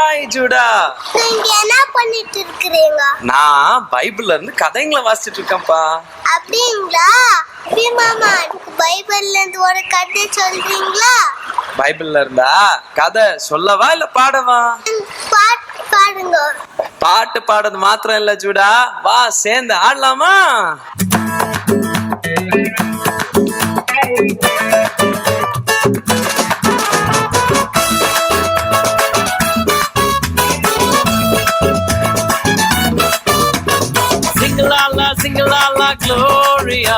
Hi Judah. நீங்க என்ன பண்ணிட்டு இருக்கீங்க? நான் பைபிள்ல இருந்து கதைங்களை வாசிச்சிட்டு இருக்கேன்ப்பா. அப்படிங்களா? மாமா, பைபிள்ல இருந்து ஒரு கதை சொல்றீங்களா? பைபிள்ல இருந்தா கதை சொல்லவா இல்ல பாடவா? பாடுங்க. பாட்டு பாடுறது மாத்திரம் இல்ல ஜூடா, வா சேர்ந்து ஆடலாமா? Sing-a-la-la, Gloria.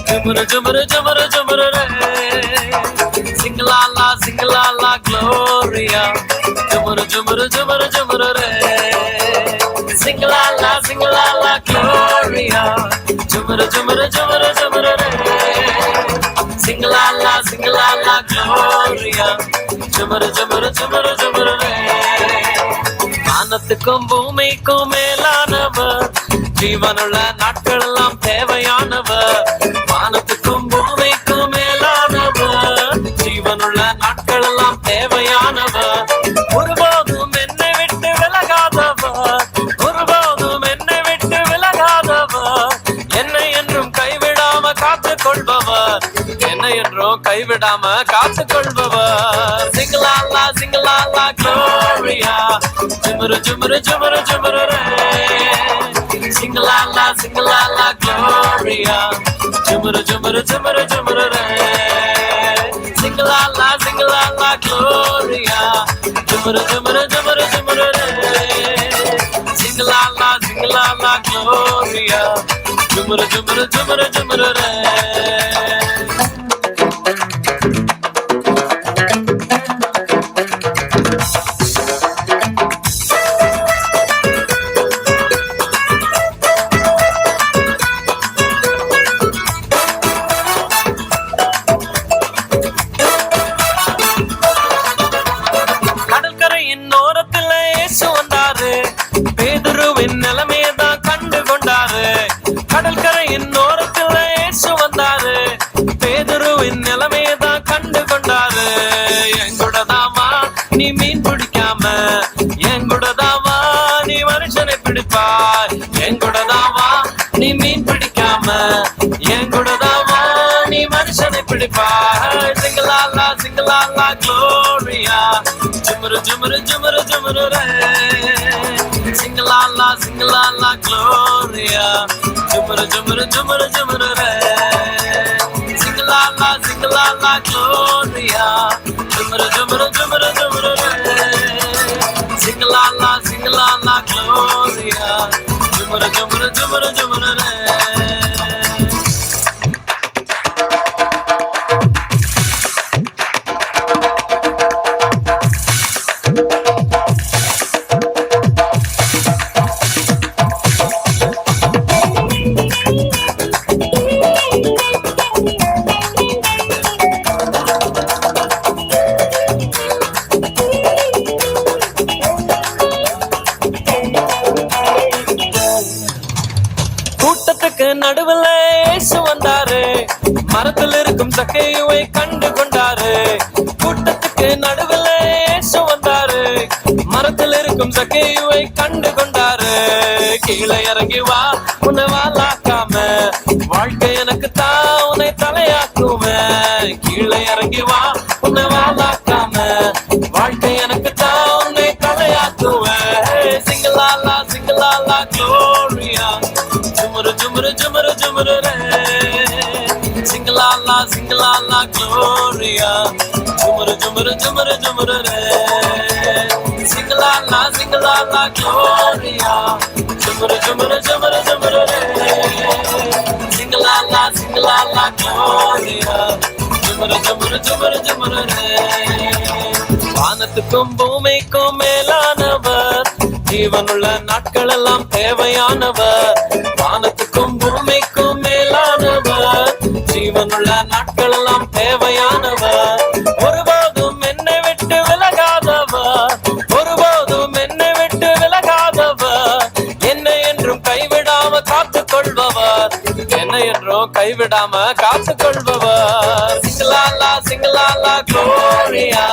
Jumara, jumara, jumara, jumara, re. Sing-a-la-la, Gloria. Jumara, jumara, jumara, jumara, re. Sing-a-la-la, Gloria. Jumara, jumara, jumara, jumara, re. Sing-a-la-la, Gloria. Jumara, jumara, jumara, jumara, re. வானத்துக்கும் பூமிக்கும் மேலானவர், ஜீவனுள்ள நாட்கள் எல்லாம் தேவையானவர். வானத்துக்கும் பூமிக்கும் மேலானவர், ஜீவனுள்ள நாட்கள் எல்லாம் தேவையானவர். ஒருபோதும் என்னை விட்டு விலகாதவர், ஒருபோதும் என்னை விட்டு விலகாதவர். என்னை என்றும் கைவிடாம காத்துக் கொள்பவர், என்னை என்றும் கைவிடாம காத்துக் கொள்பவர். சிங்கலாலா சிங்கலாலா க்ளோரியா. ஜுமுரு ஜுமுரு ஜுமுரு ஜுமுரு ரே. Sing-a-la-la, sing-a-la-la, Gloria. Jumara, jumara, jumara, jumara, re. Sing-a-la-la, sing-a-la-la, Gloria. Jumara, jumara, jumara, jumara, re. Sing-a-la-la, sing-a-la-la, Gloria. Jumara, jumara, jumara, jumara, re. பேதுருவின் நிலைமையதான் கண்டு கொண்டாரு. கடற்கரையின் ஓரத்தில் இயேசு வந்தாரு, பேதுருவின் நிலைமையதான் கண்டு கொண்டாரு. எங்கூடதாமா நீ மீன் பிடிக்காம, எங்கூடதாமா நீ மனுஷனை பிடிப்பாய். எங்கூடதாமா நீ மீன் பிடிக்காம, எங்கூடதாமா நீ மனுஷனை பிடிப்பாய். சிங்கலாலா சிங்கலாலா க்ளோரியா. ஜுமுரு ஜுமுரு ஜுமுரு ஜுமுரு ரே. Sing-a-la-la, sing-a-la-la, Gloria. Jumara, jumara, jumara, jumara, re. Sing-a-la-la, sing-a-la-la, Gloria. Jumara, jumara, jumara, jumara, re. Sing-a-la-la, sing-a-la-la, Gloria. Jumara, jumara, jumara, jumara, re. கூட்டத்துக்கு நடுவுல இயேசு வந்தாரு, மரத்தில் இருக்கும் சக்கையை கண்டு கொண்டாரு. கூட்டத்துக்கு நடுவுல இயேசு வந்தாரு, மரத்தில் இருக்கும் சக்கையை கண்டு கொண்டாரு. கீழே இறங்கி வா, உன்னை வாலாக்காம, வாழ்க்கை எனக்கு தான் உன்னை தலையாக்குமே. கீழே இறங்கி வா, உன்னை வாலாக்காம, வாழ்க்கை எனக்கு தான் உன்னை தலையாக்குவே. சிங்கலாலா சிங்கலாலா Gloria. Jumara, jumara, jumara, jumara, re. Sing-a-la-la, sing-a-la-la, Gloria. Jumara, jumara, jumara, jumara, re. Sing-a-la-la, sing-a-la-la, Gloria. Jumara, jumara, jumara, jumara, re. Sing-a-la-la, sing-a-la-la, Gloria. Jumara, jumara, jumara, jumara, re. வானத்துக்கும் பூமிக்கும் மேலானவர், ஜீவனுள்ள நாட்கள் எல்லாம் தேவையானவர். வானத்துக்கும் பூமிக்கும் மேலானவர், ஜீவனுள்ள நாட்கள் எல்லாம் தேவையானவர். ஒருபோதும் என்னை விட்டு விலகாதவர், ஒருபோதும் என்னை விட்டு விலகாதவர். என்னை என்றும் கைவிடாம காத்துக் கொள்பவர், என்னை என்றும் கைவிடாம காத்துக் கொள்பவர். சிங்கலாலா சிங்கலாலா Gloria.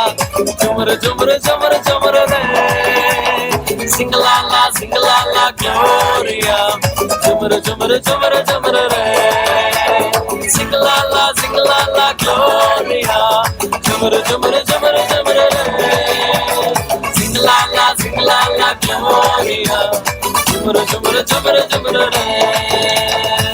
Jumara, jumara, jumara, jumara, re. Singalala, singalala, Gloria. Jumara, jumara, jumara, jumara, re. Singalala, singalala, Gloria. Jumara, jumara, jumara, jumara, re. Singalala, singalala, Gloria. Jumara, jumara, jumara, jumara, re.